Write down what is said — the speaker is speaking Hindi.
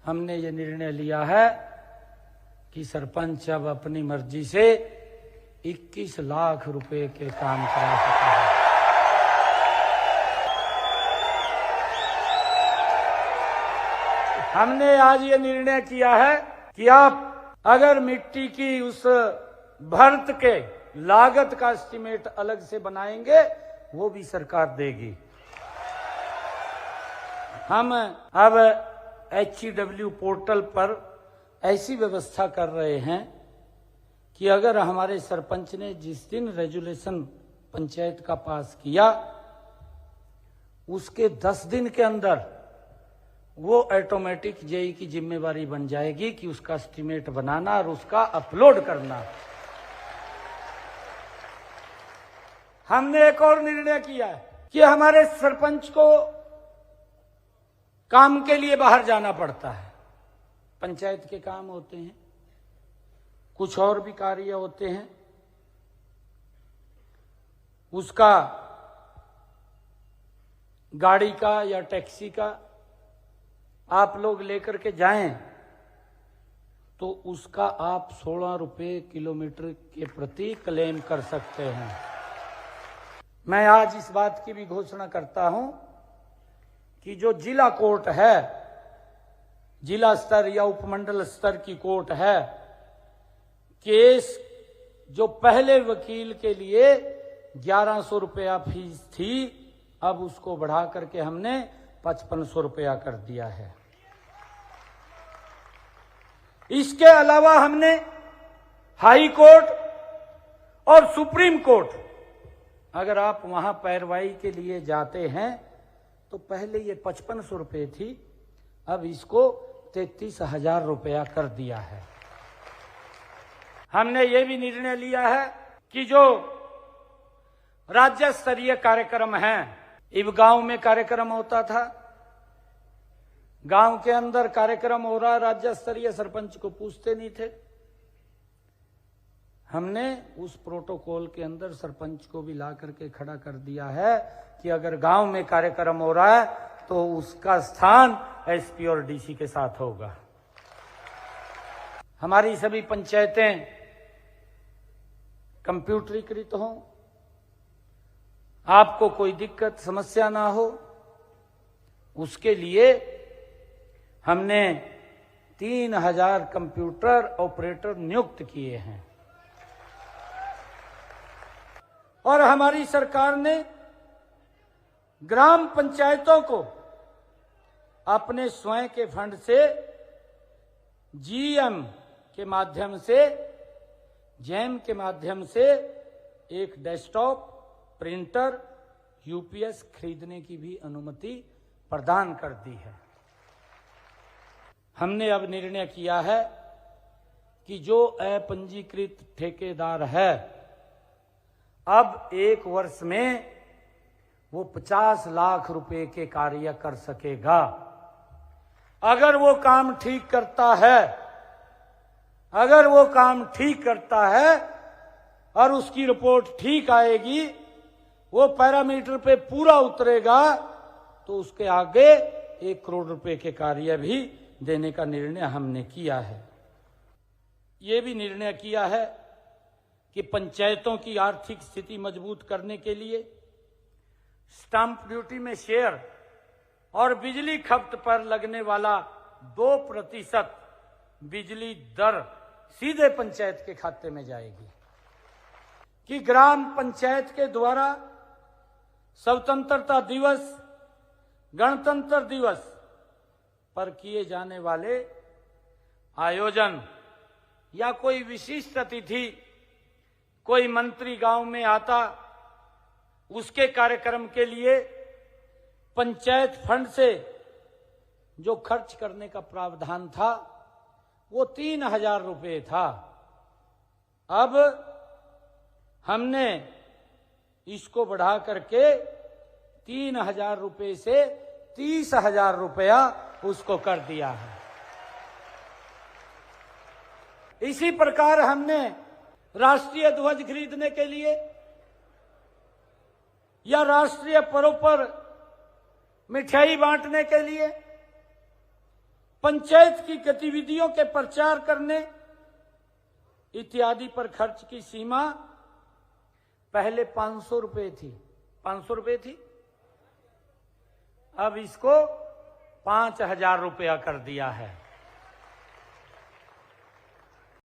हमने ये निर्णय लिया है कि सरपंच अब अपनी मर्जी से 21 लाख रुपए के काम करा सकते हैं। हमने आज ये निर्णय किया है कि आप अगर मिट्टी की उस भर्त के लागत का एस्टीमेट अलग से बनाएंगे, वो भी सरकार देगी। हम अब HEW पोर्टल पर ऐसी व्यवस्था कर रहे हैं कि अगर हमारे सरपंच ने जिस दिन रेजुलेशन पंचायत का पास किया, उसके 10 दिन के अंदर वो ऑटोमेटिक जेई की जिम्मेवारी बन जाएगी कि उसका एस्टीमेट बनाना और उसका अपलोड करना। हमने एक और निर्णय किया है कि हमारे सरपंच को काम के लिए बाहर जाना पड़ता है। पंचायत के काम होते हैं, कुछ और भी कार्य होते हैं, उसका गाड़ी का या टैक्सी का आप लोग लेकर के जाएं तो उसका आप 16 रुपये किलोमीटर के प्रति क्लेम कर सकते हैं। मैं आज इस बात की भी घोषणा करता हूं कि जो जिला कोर्ट है, जिला स्तर या उपमंडल स्तर की कोर्ट है, केस जो पहले वकील के लिए 1100 रुपया फीस थी, अब उसको बढ़ा करके हमने 5500 रुपया कर दिया है। इसके अलावा हमने हाई कोर्ट और सुप्रीम कोर्ट, अगर आप वहां पैरवाई के लिए जाते हैं तो पहले ये 5500 रुपये थी, अब इसको 33,000 रुपया कर दिया है। हमने ये भी निर्णय लिया है कि जो राज्य स्तरीय कार्यक्रम हैं, इब गांव में कार्यक्रम होता था, गांव के अंदर कार्यक्रम हो रहा, राज्य स्तरीय सरपंच को पूछते नहीं थे। हमने उस प्रोटोकॉल के अंदर सरपंच को भी ला करके खड़ा कर दिया है कि अगर गांव में कार्यक्रम हो रहा है तो उसका स्थान एसपी और डीसी के साथ होगा। हमारी सभी पंचायतें कंप्यूटरीकृत हों, आपको कोई दिक्कत समस्या ना हो, उसके लिए हमने 3000 कंप्यूटर ऑपरेटर नियुक्त किए हैं। और हमारी सरकार ने ग्राम पंचायतों को अपने स्वयं के फंड से GM के माध्यम से, जैम के माध्यम से एक डेस्कटॉप, प्रिंटर, UPS खरीदने की भी अनुमति प्रदान कर दी है। हमने अब निर्णय किया है कि जो अपंजीकृत ठेकेदार है, अब 1 वर्ष में वो 50 लाख रुपए के कार्य कर सकेगा। अगर वो काम ठीक करता है, अगर वो काम ठीक करता है और उसकी रिपोर्ट ठीक आएगी, वो पैरामीटर पे पूरा उतरेगा, तो उसके आगे 1 करोड़ रुपए के कार्य भी देने का निर्णय हमने किया है। ये भी निर्णय किया है कि पंचायतों की आर्थिक स्थिति मजबूत करने के लिए स्टाम्प ड्यूटी में शेयर और बिजली खपत पर लगने वाला 2% बिजली दर सीधे पंचायत के खाते में जाएगी। कि ग्राम पंचायत के द्वारा स्वतंत्रता दिवस, गणतंत्र दिवस पर किए जाने वाले आयोजन या कोई विशिष्ट अतिथि, कोई मंत्री गांव में आता, उसके कार्यक्रम के लिए पंचायत फंड से जो खर्च करने का प्रावधान था वो 3000 रुपये था। अब हमने इसको बढ़ा करके 3000 रुपये से 30,000 रुपया उसको कर दिया है। इसी प्रकार हमने राष्ट्रीय ध्वज खरीदने के लिए या राष्ट्रीय पर्व पर मिठाई बांटने के लिए पंचायत की गतिविधियों के प्रचार करने इत्यादि पर खर्च की सीमा पहले 500 रुपए थी, 500 रुपए थी, अब इसको 5000 रुपया कर दिया है।